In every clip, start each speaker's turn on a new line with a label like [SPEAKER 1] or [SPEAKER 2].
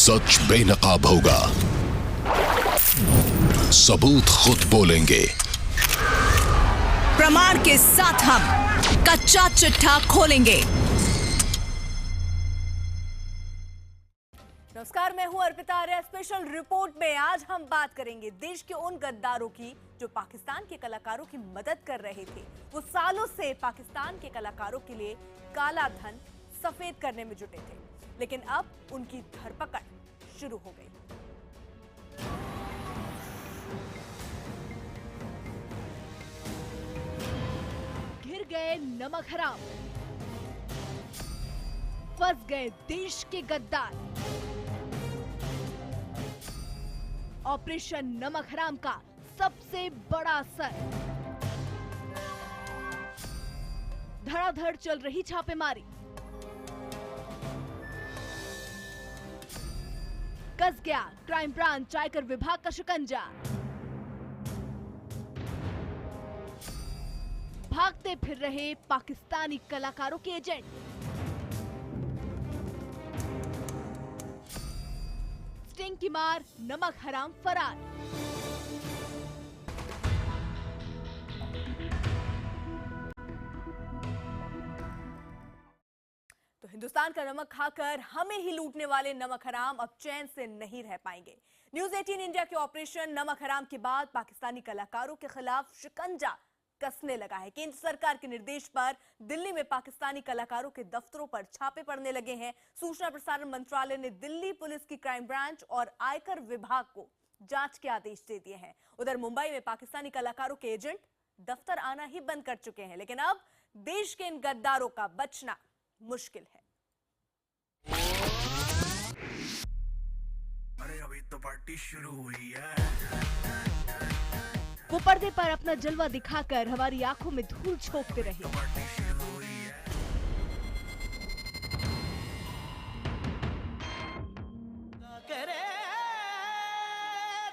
[SPEAKER 1] सच बेनकाब होगा, सबूत खुद बोलेंगे,
[SPEAKER 2] प्रमाण के साथ हम कच्चा चिट्ठा खोलेंगे।
[SPEAKER 3] नमस्कार, मैं हूं अर्पिता आर्या। स्पेशल रिपोर्ट में आज हम बात करेंगे देश के उन गद्दारों की जो पाकिस्तान के कलाकारों की मदद कर रहे थे। वो सालों से पाकिस्तान के कलाकारों के लिए काला धन सफेद करने में जुटे थे, लेकिन अब उनकी धरपकड़ शुरू हो गई। घिर गए नमक हराम, फंस गए देश के गद्दार। ऑपरेशन नमक हराम का सबसे बड़ा असर, धड़ाधड़ चल रही छापेमारी, कस गया क्राइम ब्रांच आयकर विभाग का शिकंजा। भागते फिर रहे पाकिस्तानी कलाकारों के एजेंट, स्टिंग की मार, नमक हराम फरार। तो हिंदुस्तान का नमक खाकर हमें ही लूटने वाले नमक हराम अब चैन से नहीं रह पाएंगे। न्यूज 18 इंडिया के ऑपरेशन नमक हराम के बाद पाकिस्तानी कलाकारों के खिलाफ शिकंजा कसने लगा है। केंद्र सरकार के निर्देश पर दिल्ली में पाकिस्तानी कलाकारों के दफ्तरों पर छापे पड़ने लगे हैं। सूचना प्रसारण मंत्रालय ने दिल्ली पुलिस की क्राइम ब्रांच और आयकर विभाग को जांच के आदेश दे दिए हैं। उधर मुंबई में पाकिस्तानी कलाकारों के एजेंट दफ्तर आना ही बंद कर चुके हैं, लेकिन अब देश के इन गद्दारों का बचना मुश्किल है।
[SPEAKER 4] अरे अभी तो पार्टी शुरू हुई है।
[SPEAKER 3] वो पर्दे पर अपना जलवा दिखाकर हमारी आंखों में धूल झोंकते रहे।
[SPEAKER 4] पार्टी शुरू हुई है। करे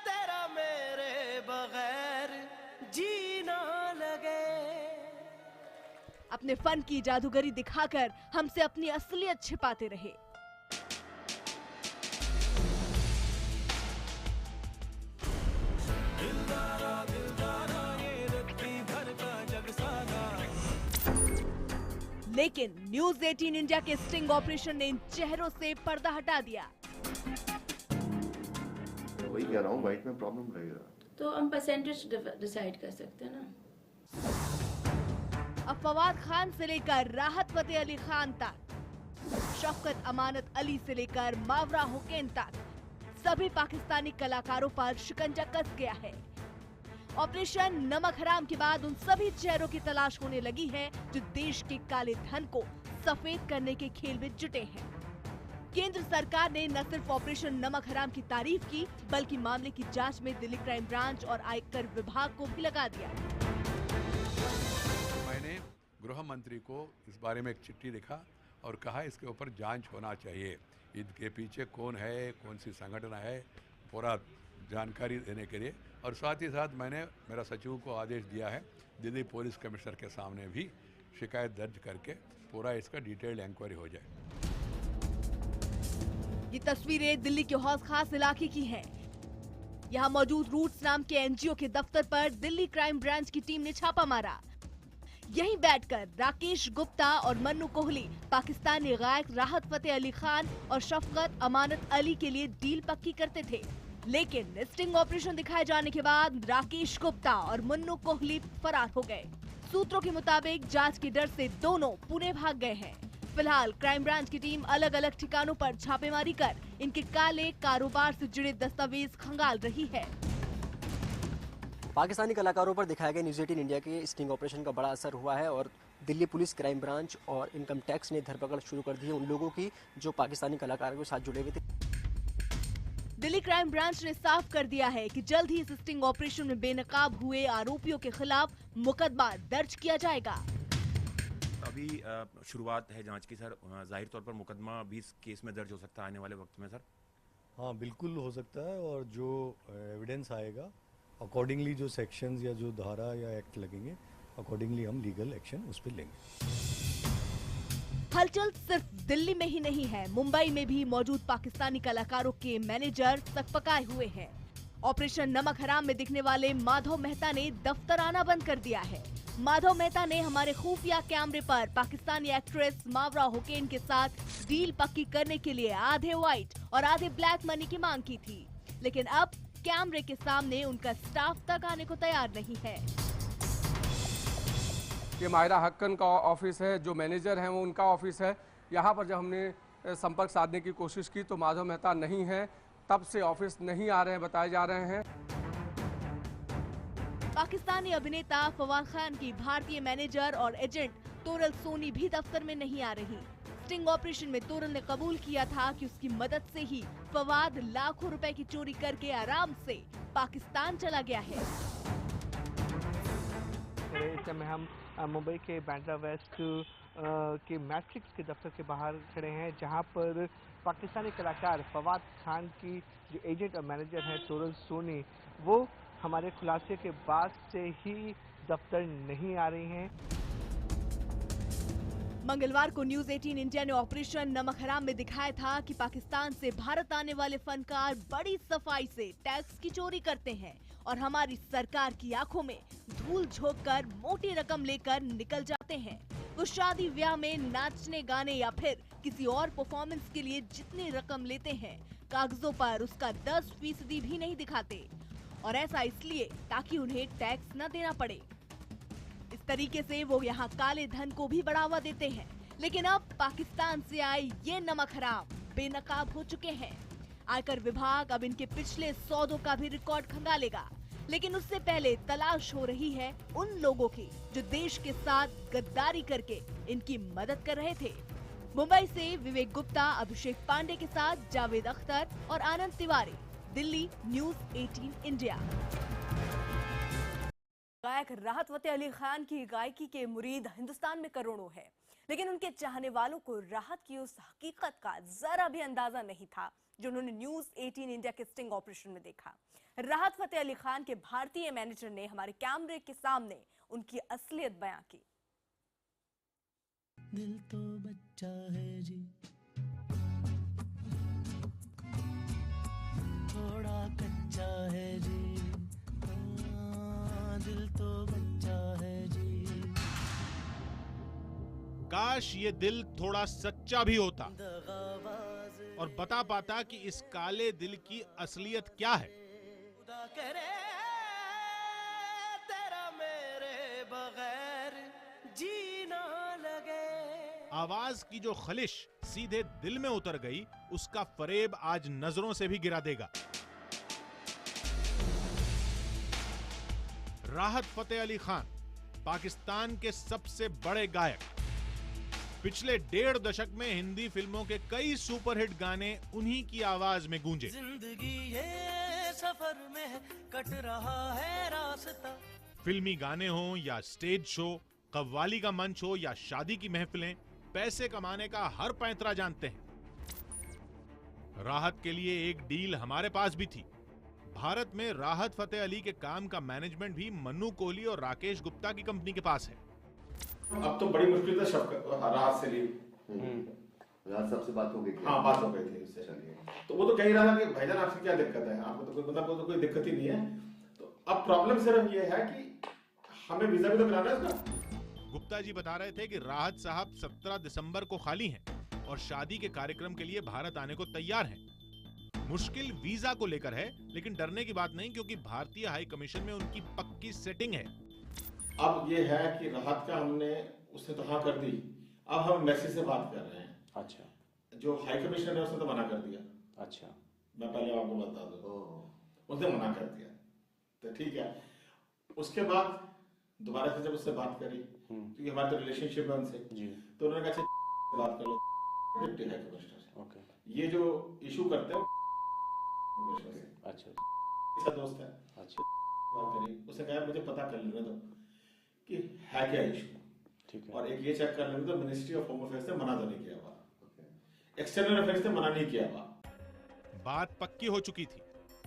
[SPEAKER 4] तेरा मेरे बगैर जीना लगे।
[SPEAKER 3] अपने फन की जादूगरी दिखाकर हमसे अपनी असलियत छिपाते रहे। लेकिन न्यूज 18 इंडिया के स्टिंग ऑपरेशन ने इन चेहरों से पर्दा हटा दिया।
[SPEAKER 5] वही कह रहा हूँ, वाइट में प्रॉब्लम रहेगा
[SPEAKER 6] तो हम परसेंटेज डिसाइड कर सकते हैं ना।
[SPEAKER 3] अब फवाद खान से लेकर राहत फतेह अली खान तक, शफकत अमानत अली से लेकर मावरा हुसैन तक सभी पाकिस्तानी कलाकारों पर शिकंजा कस गया है। ऑपरेशन नमक हराम के बाद उन सभी चेहरों की तलाश होने लगी है जो देश के काले धन को सफेद करने के खेल में जुटे हैं। केंद्र सरकार ने न सिर्फ ऑपरेशन नमक हराम की तारीफ की, बल्कि मामले की जांच में दिल्ली क्राइम ब्रांच और आयकर विभाग को भी लगा दिया।
[SPEAKER 7] मैंने गृह मंत्री को इस बारे में एक चिट्ठी लिखा और कहा इसके ऊपर जांच होना चाहिए। इसके पीछे कौन है, कौन सी संगठन है, पूरा जानकारी देने के लिए। और साथ ही साथ मैंने मेरा सचिव को आदेश दिया है दिल्ली पुलिस कमिश्नर के सामने भी शिकायत दर्ज करके पूरा इसका डिटेल्ड इंक्वायरी हो जाए।
[SPEAKER 3] ये तस्वीरें दिल्ली के हौस खास इलाके की हैं। यहाँ मौजूद रूट्स नाम के एनजीओ के दफ्तर पर दिल्ली क्राइम ब्रांच की टीम ने छापा मारा। यहीं बैठकर राकेश गुप्ता और मन्नू कोहली पाकिस्तानी गायक राहत फतेह अली खान और शफकत अमानत अली के लिए डील पक्की करते थे। लेकिन स्टिंग ऑपरेशन दिखाए जाने के बाद राकेश गुप्ता और मन्नू कोहली फरार हो गए। सूत्रों के मुताबिक जांच के डर से दोनों पुणे भाग गए हैं। फिलहाल क्राइम ब्रांच की टीम अलग अलग ठिकानों पर छापेमारी कर इनके काले कारोबार से जुड़े दस्तावेज खंगाल रही है।
[SPEAKER 8] पाकिस्तानी कलाकारों पर दिखाए गए न्यूज 18 इंडिया के स्टिंग ऑपरेशन का बड़ा असर हुआ है और दिल्ली पुलिस, क्राइम ब्रांच और इनकम टैक्स ने धरपकड़ शुरू कर दी है उन लोगों की जो पाकिस्तानी कलाकारों के साथ जुड़े हुए थे।
[SPEAKER 3] दिल्ली क्राइम ब्रांच ने साफ कर दिया है कि जल्द ही इस स्टिंग ऑपरेशन में बेनकाब हुए आरोपियों के खिलाफ मुकदमा दर्ज किया जाएगा।
[SPEAKER 9] अभी शुरुआत है जांच की सर। जाहिर तौर पर मुकदमा भी इस केस में दर्ज हो सकता है आने वाले वक्त में सर।
[SPEAKER 10] हाँ बिल्कुल हो सकता है, और जो एविडेंस आएगा अकॉर्डिंगली, जो सेक्शंस या जो धारा या एक्ट लगेंगे, अकॉर्डिंगली हम लीगल एक्शन उस पर लेंगे।
[SPEAKER 3] हलचल सिर्फ दिल्ली में ही नहीं है, मुंबई में भी मौजूद पाकिस्तानी कलाकारों के मैनेजर सकपकाए हुए हैं। ऑपरेशन नमक हराम में दिखने वाले माधव मेहता ने दफ्तर आना बंद कर दिया है। माधव मेहता ने हमारे खुफिया कैमरे पर पाकिस्तानी एक्ट्रेस मावरा हुसैन के साथ डील पक्की करने के लिए आधे व्हाइट और आधे ब्लैक मनी की मांग की थी, लेकिन अब कैमरे के सामने उनका स्टाफ तक आने को तैयार नहीं है।
[SPEAKER 11] ये माहिरा हक्कन का ऑफिस है, जो मैनेजर हैं वो उनका ऑफिस है। यहाँ पर जब हमने संपर्क साधने की कोशिश की तो माधव मेहता नहीं है, तब से ऑफिस नहीं आ रहे हैं, बताए जा रहे हैं।
[SPEAKER 3] पाकिस्तानी अभिनेता फवाद खान की भारतीय मैनेजर और एजेंट तोरल सोनी भी दफ्तर में नहीं आ रही। स्टिंग ऑपरेशन में तोरल ने कबूल किया था कि उसकी मदद से ही फवाद लाखों रुपए की चोरी करके आराम से पाकिस्तान चला गया है।
[SPEAKER 12] इस समय हम मुंबई के बांद्रा वेस्ट के मैट्रिक्स के दफ्तर के बाहर खड़े हैं, जहां पर पाकिस्तानी कलाकार फवाद खान की जो एजेंट और मैनेजर हैं तोरल सोनी, वो हमारे खुलासे के बाद से ही दफ्तर नहीं आ रही हैं।
[SPEAKER 3] मंगलवार को न्यूज 18 इंडिया ने ऑपरेशन नमक हराम में दिखाया था कि पाकिस्तान से भारत आने वाले फनकार बड़ी सफाई से टैक्स की चोरी करते हैं और हमारी सरकार की आंखों में धूल झोंक कर मोटी रकम लेकर निकल जाते हैं। वो शादी ब्याह में नाचने गाने या फिर किसी और परफॉर्मेंस के लिए जितनी रकम लेते हैं, कागजों पर उसका 10% भी नहीं दिखाते, और ऐसा इसलिए ताकि उन्हें टैक्स न देना पड़े। इस तरीके से वो यहाँ काले धन को भी बढ़ावा देते हैं। लेकिन अब पाकिस्तान से आए ये नमक हराम बेनकाब हो चुके हैं। आयकर विभाग अब इनके पिछले सौदों का भी रिकॉर्ड खंगालेगा, लेकिन उससे पहले तलाश हो रही है उन लोगों की जो देश के साथ गद्दारी करके इनकी मदद कर रहे थे। मुंबई से विवेक गुप्ता, अभिषेक पांडे के साथ जावेद अख्तर और आनंद तिवारी, दिल्ली, न्यूज 18 इंडिया।
[SPEAKER 13] गायक राहत फतेह अली खान की गायकी के मुरीद हिंदुस्तान में करोड़ों हैं, लेकिन उनके चाहने वालों को राहत की उस हकीकत का जरा भी अंदाजा नहीं था जो उन्होंने न्यूज 18 इंडिया के स्टिंग ऑपरेशन में देखा। राहत फतेह अली खान के भारतीय मैनेजर ने हमारे कैमरे के सामने उनकी असलियत बयां की।
[SPEAKER 4] दिल तो बच्चा है जी, थोड़ा कच्चा है जी, दिल तो बच्चा है जी।
[SPEAKER 14] काश ये दिल थोड़ा सच्चा भी होता और बता पाता कि इस काले दिल की असलियत क्या है।
[SPEAKER 4] करे तेरा मेरे बगैर जीना लगे।
[SPEAKER 14] आवाज की जो खलिश सीधे दिल में उतर गई, उसका फरेब आज नजरों से भी गिरा देगा। राहत फतेह अली खान पाकिस्तान के सबसे बड़े गायक। पिछले 1.5 दशक में हिंदी फिल्मों के कई सुपरहिट गाने उन्हीं की आवाज में गूंजे।
[SPEAKER 4] जिंदगी ये सफर में कट रहा है रास्ता।
[SPEAKER 14] फिल्मी गाने हों या स्टेज शो, कव्वाली का मंच हो या शादी की महफिलें, पैसे कमाने का हर पैंतरा जानते हैं। राहत के लिए एक डील हमारे पास भी थी। भारत में राहत फतेह अली के काम का मैनेजमेंट भी मन्नू कोहली और राकेश गुप्ता की कंपनी के पास है।
[SPEAKER 5] अब तो बड़ी मुश्किल से राहत से ली, राहत साहब से बात हो गई। हाँ, बात हो गई थी उससे। तो वो तो कह ही रहा था कि भाईजान आपसे क्या दिक्कत है, आपको तो कोई दिक्कत ही नहीं है। तो अब प्रॉब्लम सिर्फ ये है कि हमें वीजा भी तो मिलाना है इसका।
[SPEAKER 14] गुप्ता जी बता रहे थे कि राहत साहब 17 दिसंबर को खाली हैं और शादी के कार्यक्रम के लिए भारत आने को तैयार हैं। मुश्किल वीजा को लेकर है, लेकिन डरने की बात नहीं, क्योंकि भारतीय हाई कमीशन में उनकी पक्की सेटिंग है।
[SPEAKER 5] अब ये है कि राहत का हमने उसने तो हाँ कर दी, अब हम मैसी से बात कर रहे हैं।
[SPEAKER 15] अच्छा,
[SPEAKER 5] जो हाई कमिश्नर है उसने तो मना कर दिया।
[SPEAKER 15] अच्छा,
[SPEAKER 5] मैं पहले आपको बता दूं, उसने मना कर दिया। तो ठीक है, उसके बाद दोबारा से जब उससे बात करी, क्योंकि हमारे तो रिलेशनशिप है उनसे, तो उन्होंने कहा बात कर लो डिप्टी हाई कमिश्नर से।
[SPEAKER 15] ओके,
[SPEAKER 5] ये जो इशू करते हैं
[SPEAKER 15] अच्छा
[SPEAKER 5] दोस्त है।
[SPEAKER 15] अच्छा,
[SPEAKER 5] बात करी, उसने कहा मुझे पता कर लेने दो कि है क्या इशू,
[SPEAKER 15] ठीक है,
[SPEAKER 5] और एक ये चेक कर लेने दो मिनिस्ट्री ऑफ होम अफेयर्स ने मना तो नहीं किया हुआ, एक्सटर्नल अफेयर्स ने मना नहीं किया हुआ।
[SPEAKER 14] बात पक्की हो चुकी थी,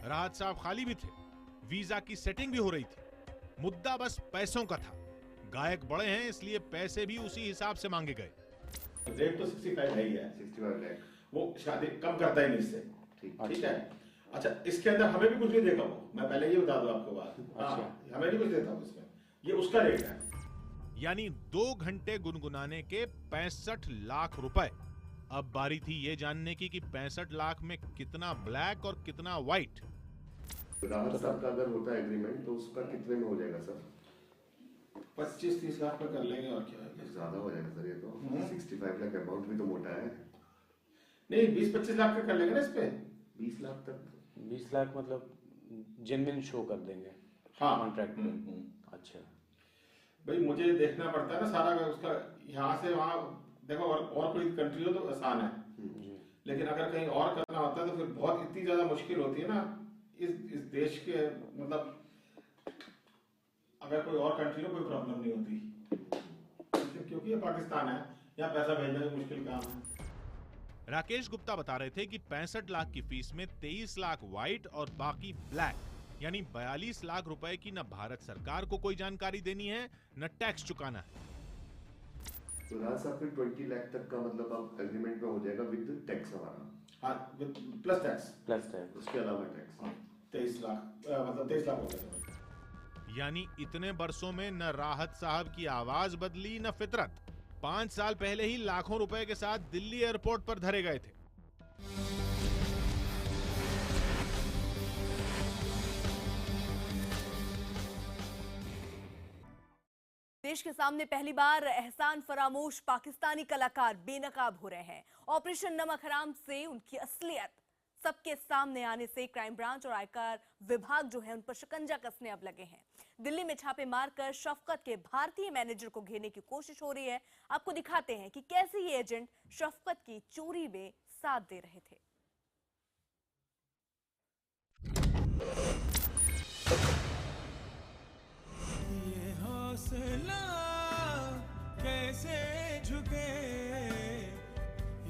[SPEAKER 14] राहत साहब खाली भी थे, वीजा की सेटिंग भी हो रही थी, मुद्दा बस पैसों का था। गायक बड़े हैं, इसलिए पैसे भी उसी हिसाब से मांगे गए।
[SPEAKER 5] रेट तो 65 है ही है, 65 लाख। वो शादी कम करता ही नहीं इससे, ठीक है। अच्छा, इसके अंदर हमें भी कुछ नहीं देगा वो, मैं पहले ये बता दूं आपको बात। अच्छा, हमें नहीं कुछ देता वो इसमें, ये उसका रेट है।
[SPEAKER 14] यानी 2 घंटे गुनगुनाने के 65 लाख रुपए। अब बारी थी ये जानने की कि 65 लाख में कितना ब्लैक और कितना व्हाइट।
[SPEAKER 15] राहत साहब का अगर होता है एग्रीमेंट तो उसका कितने में हो जाएगा सर?
[SPEAKER 5] 25-30 लाख में कर लेंगे और क्या है,
[SPEAKER 15] ज्यादा हो जाएगा सर ये तो। 65 लाख अमाउंट भी तो मोटा है।
[SPEAKER 5] नहीं, 20-25 लाख का कर लेंगे ना इस पे।
[SPEAKER 15] 20 लाख तक?
[SPEAKER 16] 20 लाख मतलब जेन्युइन शो कर देंगे कॉन्ट्रैक्ट में। अच्छा
[SPEAKER 5] भाई, मुझे देखना पड़ता है ना सारा उसका, यहाँ से वहाँ देखो, और कोई कंट्री हो तो आसान है, लेकिन अगर कहीं और करना होता है तो फिर बहुत इतनी ज्यादा मुश्किल होती है ना इस देश के, मतलब अगर कोई और कंट्री हो कोई प्रॉब्लम नहीं होती, क्योंकि ये पाकिस्तान है, यहाँ पैसा भेजना भी मुश्किल काम है।
[SPEAKER 14] राकेश गुप्ता बता रहे थे कि 65 लाख की फीस में 23 लाख व्हाइट और बाकी ब्लैक, यानी 42 लाख रुपए की न भारत सरकार को कोई जानकारी देनी है न टैक्स चुकाना है।
[SPEAKER 15] तो राज साहब फिर 20 लाख तक का मतलब अब एग्रीमेंट में हो जाएगा विद टैक्स हमारा?
[SPEAKER 5] हाँ, प्लस टैक्स,
[SPEAKER 15] उसके अलावा टैक्स।
[SPEAKER 5] 23 लाख मतलब 23 लाख हो जाएगा।
[SPEAKER 14] यानी इतने बरसों में न राहत साहब की आवाज बदली न फितरत। 5 साल पहले ही लाखों रुपए के साथ दिल्ली एयरपोर्ट पर धरे गए थे।
[SPEAKER 13] देश के सामने पहली बार एहसान फरामोश पाकिस्तानी कलाकार बेनकाब हो रहे हैं। ऑपरेशन नमक हराम से उनकी असलियत सबके सामने आने से क्राइम ब्रांच और आयकर विभाग जो है उन पर शिकंजा कसने अब लगे हैं। दिल्ली में छापे मारकर शफकत के भारतीय मैनेजर को घेरने की कोशिश हो रही है। आपको दिखाते हैं कि कैसे ये एजेंट शफकत की चोरी में साथ दे रहे थे।
[SPEAKER 4] ये हौसला कैसे झुके,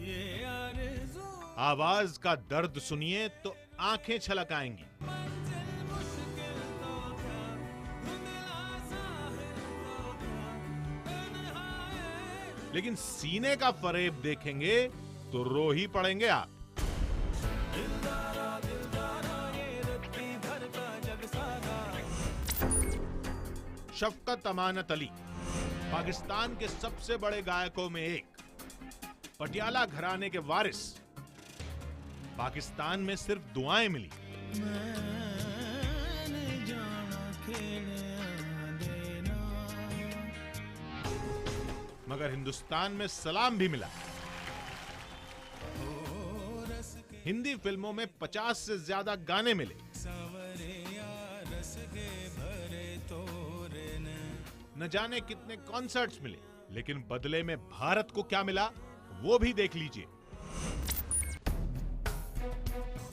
[SPEAKER 4] ये आरज़ू।
[SPEAKER 14] आवाज का दर्द सुनिए तो आंखें छलक आएंगी। लेकिन सीने का फरेब देखेंगे तो रो ही पड़ेंगे आप। शफकत अमानत अली पाकिस्तान के सबसे बड़े गायकों में एक, पटियाला घराने के वारिस। पाकिस्तान में सिर्फ दुआएं मिली, मगर हिंदुस्तान में सलाम भी मिला। हिंदी फिल्मों में 50 से ज्यादा गाने मिले। न जाने कितने कॉन्सर्ट्स मिले, लेकिन बदले में भारत को क्या मिला वो भी देख लीजिए।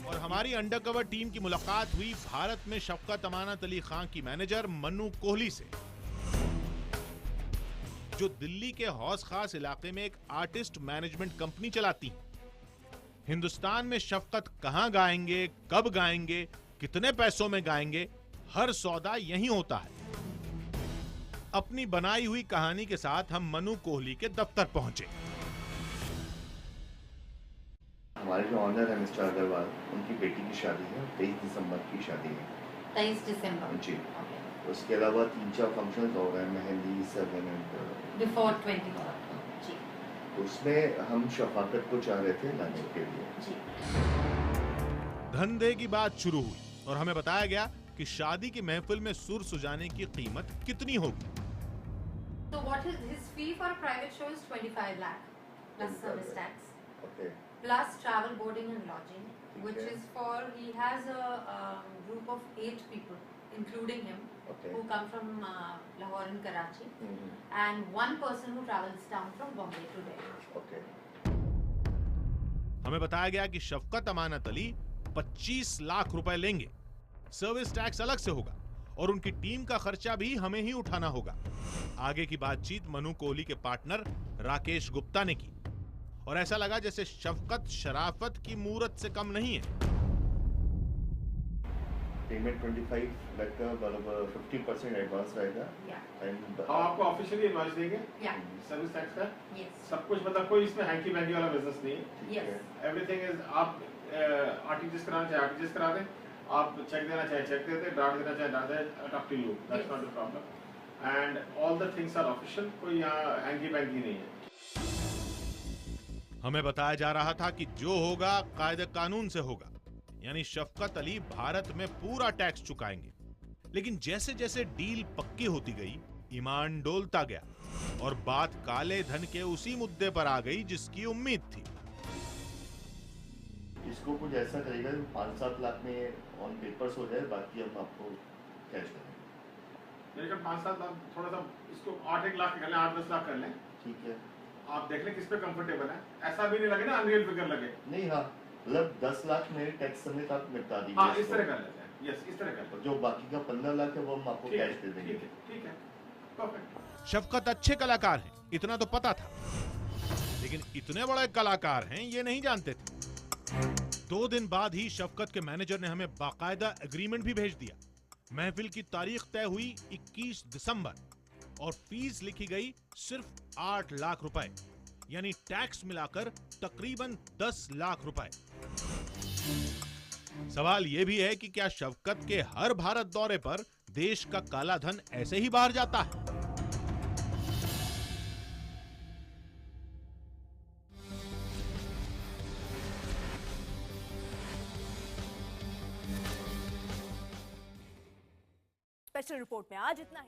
[SPEAKER 14] और हमारी अंडरकवर टीम की मुलाकात हुई भारत में शफकत अमानत अली खान की मैनेजर मन्नू कोहली से, जो दिल्ली के हौस खास इलाके में एक आर्टिस्ट मैनेजमेंट कंपनी चलाती हैं। हिंदुस्तान में शफकत कहां गाएंगे, कब गाएंगे, कितने पैसों में गाएंगे, हर सौदा यहीं होता है। अपनी बनाई हुई कहानी के साथ हम मन्नू कोहली के दफ्तर पहुंचे।
[SPEAKER 15] हमारे जो ऑनर है मिस्टर अग्रवाल, उनकी बेटी की शादी है, 23 दिसंबर की शादी है।
[SPEAKER 17] 23 दिसंबर
[SPEAKER 15] जी। उसके अलावा 3-4 फंक्शंस हो गए, मेहंदी, सेरेमनी,
[SPEAKER 17] बिफोर 23 जी।
[SPEAKER 15] उसमें हम शफाकत को चाह रहे थे लाने के लिए
[SPEAKER 17] जी।
[SPEAKER 14] धंधे की बात शुरू हुई और हमें बताया गया कि शादी की महफिल में सुर सुजाने की कीमत कितनी होगी।
[SPEAKER 17] So what is his fee for a private show is 25 lakh plus service tax.
[SPEAKER 15] Okay.
[SPEAKER 17] Plus travel, boarding and lodging, which is for, he has a group of 8 people, including him, who come from Lahore and Karachi, and one person who travels down from Bombay to Delhi.
[SPEAKER 15] Okay.
[SPEAKER 14] हमें बताया गया कि शफकत अमानत अली 25 लाख रुपए लेंगे। Service tax अलग से होगा और उनकी टीम का खर्चा भी हमें ही उठाना होगा। आगे की बातचीत मन्नू कोहली के पार्टनर राकेश गुप्ता ने की और ऐसा लगा जैसे शफकत शराफत की मूरत से कम नहीं है।
[SPEAKER 15] पेमेंट 25 लाख का मतलब 50% एडवांस रहेगा एंड
[SPEAKER 5] हम आपको ऑफिशियली इनवॉइस देंगे सर्विस टैक्स का सब कुछ, मतलब कोई इसमें हैंकी वैंकी वाला बिजनेस नहीं है। एवरीथिंग इज, आप आरटीजीएस कराना चाहे आरटीजीएस करा दें, आप चेक देना चाहे चेक दे दें, ड्राफ्ट देना चाहे ड्राफ्ट दे, up to you, that's not a problem and all the things are official, कोई यहाँ हैंकी वैंकी नहीं है।
[SPEAKER 14] हमें बताया जा रहा था कि जो होगा कायदे कानून से होगा, यानी शफकत अली भारत में पूरा टैक्स चुकाएंगे। लेकिन जैसे जैसे डील पक्की होती गई, ईमान डोलता गया और बात काले धन के उसी मुद्दे पर आ गई जिसकी उम्मीद थी।
[SPEAKER 15] इसको कुछ ऐसा करेगा 5-7 लाख में ऑन पेपर्स हो जाए, बाकी हम आपको कैश करेंगे।
[SPEAKER 5] मेरे 5-7 लाख, थोड़ा सा इसको 8-1 लाख कर लें, 8-10 लाख कर लें,
[SPEAKER 15] ठीक है।
[SPEAKER 5] आप देख लें किस पे कंफर्टेबल है, ऐसा भी नहीं लगे ना अनरियल फिगर लगे।
[SPEAKER 15] नहीं, हाँ मतलब 10 लाख मेरे टैक्स समेत आप निपटा दीजिए।
[SPEAKER 5] हाँ, इस तरह कर लेते हैं, यस इस तरह कर लेते हैं।
[SPEAKER 15] जो बाकी का 15 लाख है वो हम आपको कैश दे देंगे।
[SPEAKER 5] ठीक है, परफेक्ट।
[SPEAKER 14] शफकत अच्छे कलाकार हैं, इतना तो पता था, लेकिन इतने बड़े कलाकार हैं ये नहीं जानते थे। 2 दिन बाद ही शफकत के मैनेजर ने हमें बाकायदा एग्रीमेंट भी भेज दिया। महफिल की तारीख तय हुई 21 दिसंबर और फीस लिखी गई सिर्फ 8 लाख रुपए, यानी टैक्स मिलाकर तकरीबन 10 लाख रुपए। सवाल यह भी है कि क्या शफकत के हर भारत दौरे पर देश का काला धन ऐसे ही बाहर जाता है?
[SPEAKER 13] स्पेशल रिपोर्ट में आज इतना ही।